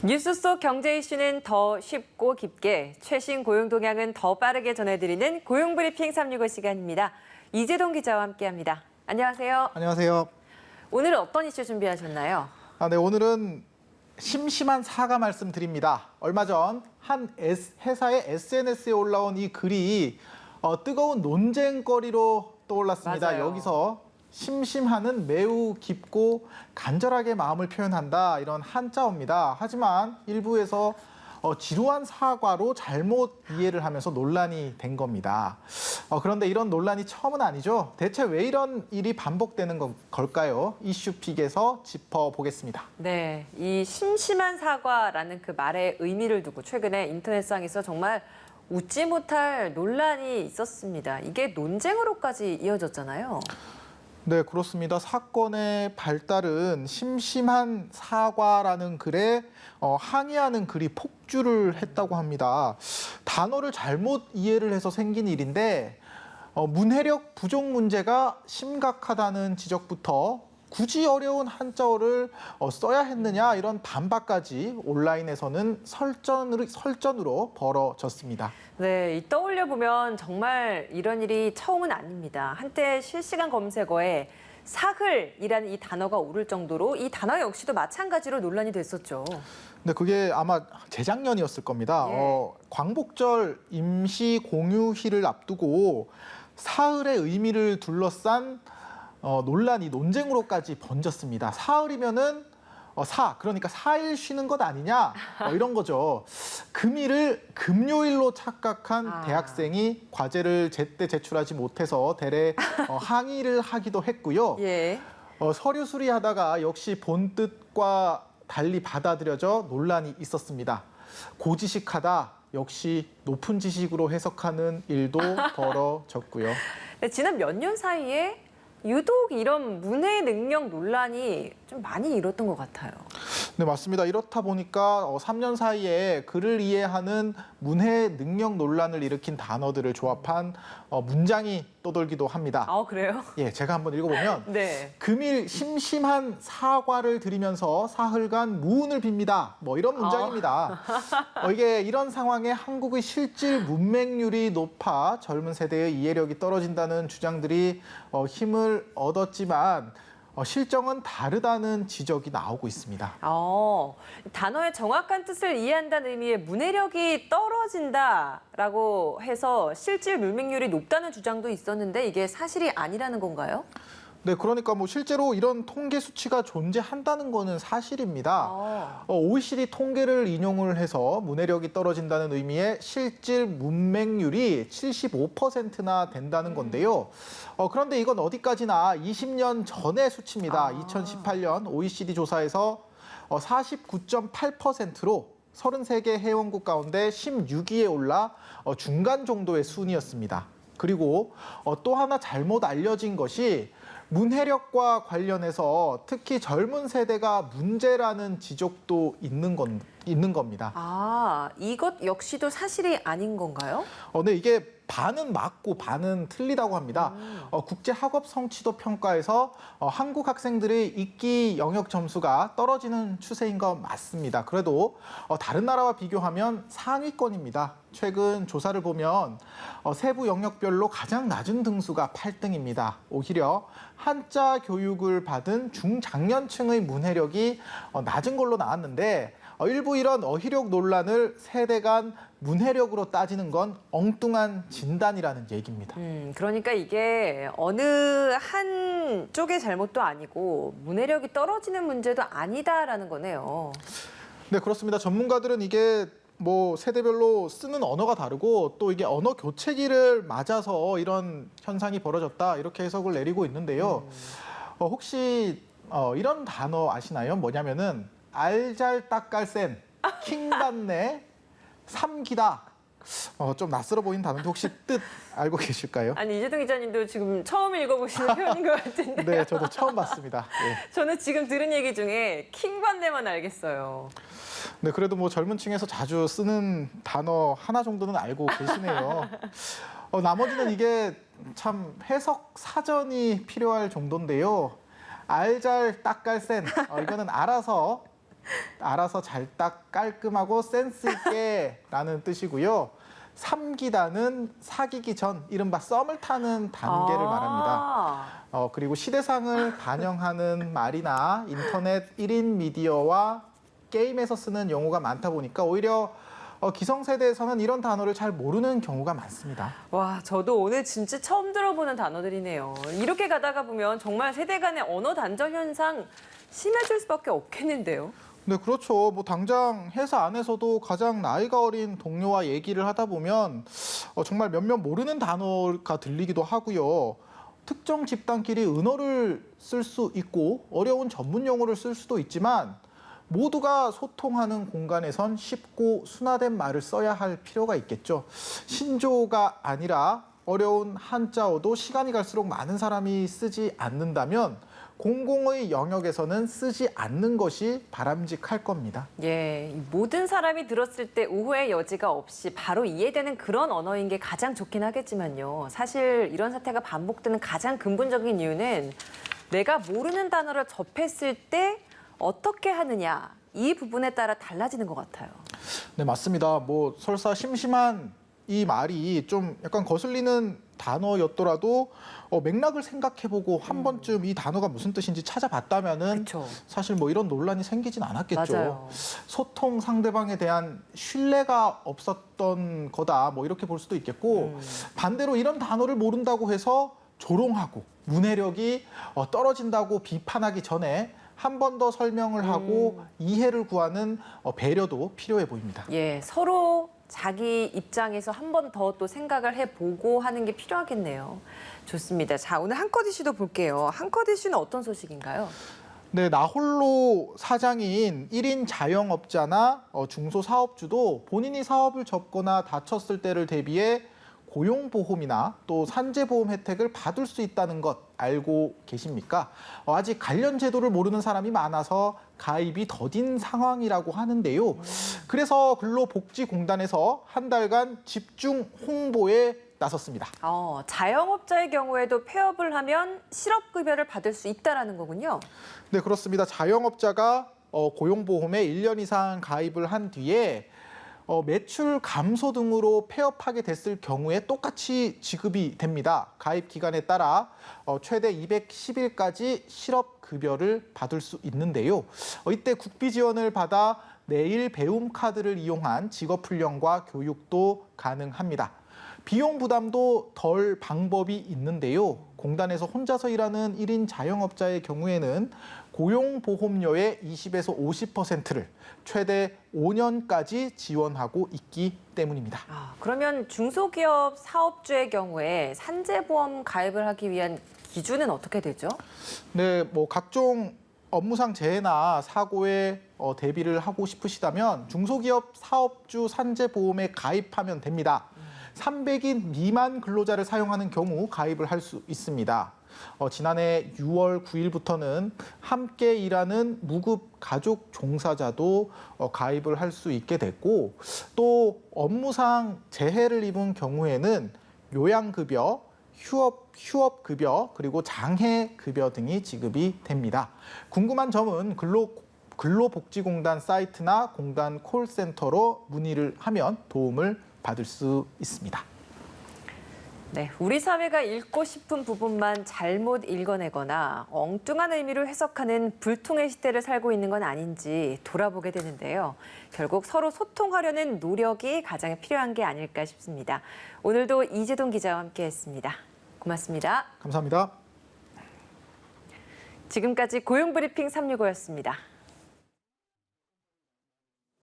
뉴스 속 경제 이슈는 더 쉽고 깊게, 최신 고용 동향은 더 빠르게 전해드리는 고용브리핑 365 시간입니다. 이재동 기자와 함께합니다. 안녕하세요. 안녕하세요. 오늘은 어떤 이슈 준비하셨나요? 네, 오늘은 심심한 사과 말씀드립니다. 얼마 전 한 회사의 SNS에 올라온 이 글이 뜨거운 논쟁거리로 떠올랐습니다. 맞아요. 여기서 심심하는 매우 깊고 간절하게 마음을 표현한다, 이런 한자어입니다. 하지만 일부에서 지루한 사과로 잘못 이해를 하면서 논란이 된 겁니다. 그런데 이런 논란이 처음은 아니죠. 대체 왜 이런 일이 반복되는 걸까요? 이슈픽에서 짚어보겠습니다. 네, 이 심심한 사과라는 그 말의 의미를 두고 최근에 인터넷상에서 정말 웃지 못할 논란이 있었습니다. 이게 논쟁으로까지 이어졌잖아요. 네, 그렇습니다. 사건의 발달은 심심한 사과라는 글에 항의하는 글이 폭주를 했다고 합니다. 단어를 잘못 이해를 해서 생긴 일인데 문해력 부족 문제가 심각하다는 지적부터 굳이 어려운 한자어를 써야 했느냐, 이런 반박까지 온라인에서는 설전으로 벌어졌습니다. 네, 떠올려 보면 정말 이런 일이 처음은 아닙니다. 한때 실시간 검색어에 사흘이라는 이 단어가 오를 정도로 이 단어 역시도 마찬가지로 논란이 됐었죠. 근데 그게 아마 재작년이었을 겁니다. 예. 광복절 임시 공휴일을 앞두고 사흘의 의미를 둘러싼 논란이 논쟁으로까지 번졌습니다. 사흘이면은 그러니까 4일 쉬는 것 아니냐, 이런 거죠. 금일을 금요일로 착각한 대학생이 과제를 제때 제출하지 못해서 대래 항의를 하기도 했고요. 예. 서류 수리하다가 역시 본 뜻과 달리 받아들여져 논란이 있었습니다. 고지식하다, 역시 높은 지식으로 해석하는 일도 벌어졌고요. 네, 지난 몇 년 사이에 유독 이런 문해 능력 논란이 좀 많이 일었던 것 같아요. 네, 맞습니다. 이렇다 보니까 3년 사이에 글을 이해하는 문해 능력 논란을 일으킨 단어들을 조합한 문장이 떠돌기도 합니다. 아, 그래요? 예, 제가 한번 읽어보면 네. 금일 심심한 사과를 드리면서 사흘간 무운을 빕니다. 뭐 이런 문장입니다. 이게 이런 상황에 한국의 실질 문맹률이 높아 젊은 세대의 이해력이 떨어진다는 주장들이 힘을 얻었지만 실정은 다르다는 지적이 나오고 있습니다. 단어의 정확한 뜻을 이해한다는 의미의 문해력이 떨어진다라고 해서 실질 물맹률이 높다는 주장도 있었는데 이게 사실이 아니라는 건가요? 네, 그러니까 뭐 실제로 이런 통계 수치가 존재한다는 거는 사실입니다. OECD 통계를 인용을 해서 문해력이 떨어진다는 의미의 실질 문맹률이 75%나 된다는 건데요. 그런데 이건 어디까지나 20년 전의 수치입니다. 2018년 OECD 조사에서 49.8%로 33개 회원국 가운데 16위에 올라 중간 정도의 순이었습니다. 그리고 또 하나 잘못 알려진 것이 문해력과 관련해서 특히 젊은 세대가 문제라는 지적도 있는 겁니다. 이것 역시도 사실이 아닌 건가요? 네, 이게 반은 맞고 반은 틀리다고 합니다. 국제학업 성취도 평가에서 한국 학생들의 읽기 영역 점수가 떨어지는 추세인 건 맞습니다. 그래도 다른 나라와 비교하면 상위권입니다. 최근 조사를 보면 세부 영역별로 가장 낮은 등수가 8등입니다. 오히려 한자 교육을 받은 중장년층의 문해력이 낮은 걸로 나왔는데 일부 이런 어휘력 논란을 세대 간 문해력으로 따지는 건 엉뚱한 진단이라는 얘기입니다. 그러니까 이게 어느 한 쪽의 잘못도 아니고 문해력이 떨어지는 문제도 아니다라는 거네요. 네, 그렇습니다. 전문가들은 이게 뭐 세대별로 쓰는 언어가 다르고 또 이게 언어 교체기를 맞아서 이런 현상이 벌어졌다, 이렇게 해석을 내리고 있는데요. 혹시 이런 단어 아시나요? 뭐냐면은 알잘딱깔센, 킹받네, 삼기다. 좀 낯설어 보이는 단어인데 혹시 뜻 알고 계실까요? 아니, 이재동 기자님도 지금 처음 읽어보시는 표현인 것 같은데. 네, 저도 처음 봤습니다. 네. 저는 지금 들은 얘기 중에 킹받네만 알겠어요. 네, 그래도 뭐 젊은 층에서 자주 쓰는 단어 하나 정도는 알고 계시네요. 나머지는 이게 참 해석 사전이 필요할 정도인데요. 알잘딱깔센, 이거는 알아서 알아서 잘 딱 깔끔하고 센스 있게라는 뜻이고요. 삼기다는 사귀기 전 이른바 썸을 타는 단계를 말합니다. 그리고 시대상을 반영하는 말이나 인터넷 1인 미디어와 게임에서 쓰는 용어가 많다 보니까 오히려 기성세대에서는 이런 단어를 잘 모르는 경우가 많습니다. 와, 저도 오늘 진짜 처음 들어보는 단어들이네요. 이렇게 가다가 보면 정말 세대 간의 언어 단절 현상 심해질 수밖에 없겠는데요. 네, 그렇죠. 뭐 당장 회사 안에서도 가장 나이가 어린 동료와 얘기를 하다 보면 정말 몇몇 모르는 단어가 들리기도 하고요. 특정 집단끼리 은어를 쓸 수 있고 어려운 전문 용어를 쓸 수도 있지만 모두가 소통하는 공간에선 쉽고 순화된 말을 써야 할 필요가 있겠죠. 신조어가 아니라 어려운 한자어도 시간이 갈수록 많은 사람이 쓰지 않는다면 공공의 영역에서는 쓰지 않는 것이 바람직할 겁니다. 예, 이 모든 사람이 들었을 때 오해의 여지가 없이 바로 이해되는 그런 언어인 게 가장 좋긴 하겠지만요. 사실 이런 사태가 반복되는 가장 근본적인 이유는 내가 모르는 단어를 접했을 때 어떻게 하느냐, 이 부분에 따라 달라지는 것 같아요. 네, 맞습니다. 뭐 설사 심심한 이 말이 좀 약간 거슬리는 단어였더라도 맥락을 생각해보고 한 번쯤 이 단어가 무슨 뜻인지 찾아봤다면은 그쵸. 사실 뭐 이런 논란이 생기진 않았겠죠. 맞아요. 소통 상대방에 대한 신뢰가 없었던 거다. 뭐 이렇게 볼 수도 있겠고 반대로 이런 단어를 모른다고 해서 조롱하고 문해력이 떨어진다고 비판하기 전에 한 번 더 설명을 하고 이해를 구하는 배려도 필요해 보입니다. 예, 서로 자기 입장에서 한 번 더 또 생각을 해보고 하는 게 필요하겠네요. 좋습니다. 자, 오늘 한컷 이슈도 볼게요. 한컷 이슈는 어떤 소식인가요? 네, 나홀로 사장인 1인 자영업자나 중소사업주도 본인이 사업을 접거나 다쳤을 때를 대비해 고용보험이나 또 산재보험 혜택을 받을 수 있다는 것 알고 계십니까? 아직 관련 제도를 모르는 사람이 많아서 가입이 더딘 상황이라고 하는데요. 그래서 근로복지공단에서 한 달간 집중 홍보에 나섰습니다. 자영업자의 경우에도 폐업을 하면 실업급여를 받을 수 있다는 거군요. 네, 그렇습니다. 자영업자가 고용보험에 1년 이상 가입을 한 뒤에 매출 감소 등으로 폐업하게 됐을 경우에 똑같이 지급이 됩니다. 가입 기간에 따라 최대 210일까지 실업급여를 받을 수 있는데요. 이때 국비 지원을 받아 내일 배움 카드를 이용한 직업훈련과 교육도 가능합니다. 비용 부담도 덜 방법이 있는데요. 공단에서 혼자서 일하는 1인 자영업자의 경우에는 고용보험료의 20에서 50%를 최대 5년까지 지원하고 있기 때문입니다. 그러면 중소기업 사업주의 경우에 산재보험 가입을 하기 위한 기준은 어떻게 되죠? 네, 뭐 각종 업무상 재해나 사고에 대비를 하고 싶으시다면 중소기업 사업주 산재보험에 가입하면 됩니다. 300인 미만 근로자를 사용하는 경우 가입을 할 수 있습니다. 지난해 6월 9일부터는 함께 일하는 무급 가족 종사자도 가입을 할 수 있게 됐고 또 업무상 재해를 입은 경우에는 요양급여, 휴업급여 그리고 장해급여 등이 지급이 됩니다. 궁금한 점은 근로복지공단 사이트나 공단 콜센터로 문의를 하면 도움을 받을 수 있습니다. 네, 우리 사회가 읽고 싶은 부분만 잘못 읽어내거나 엉뚱한 의미로 해석하는 불통의 시대를 살고 있는 건 아닌지 돌아보게 되는데요. 결국 서로 소통하려는 노력이 가장 필요한 게 아닐까 싶습니다. 오늘도 이재동 기자와 함께했습니다. 고맙습니다. 감사합니다. 지금까지 고용브리핑 365였습니다.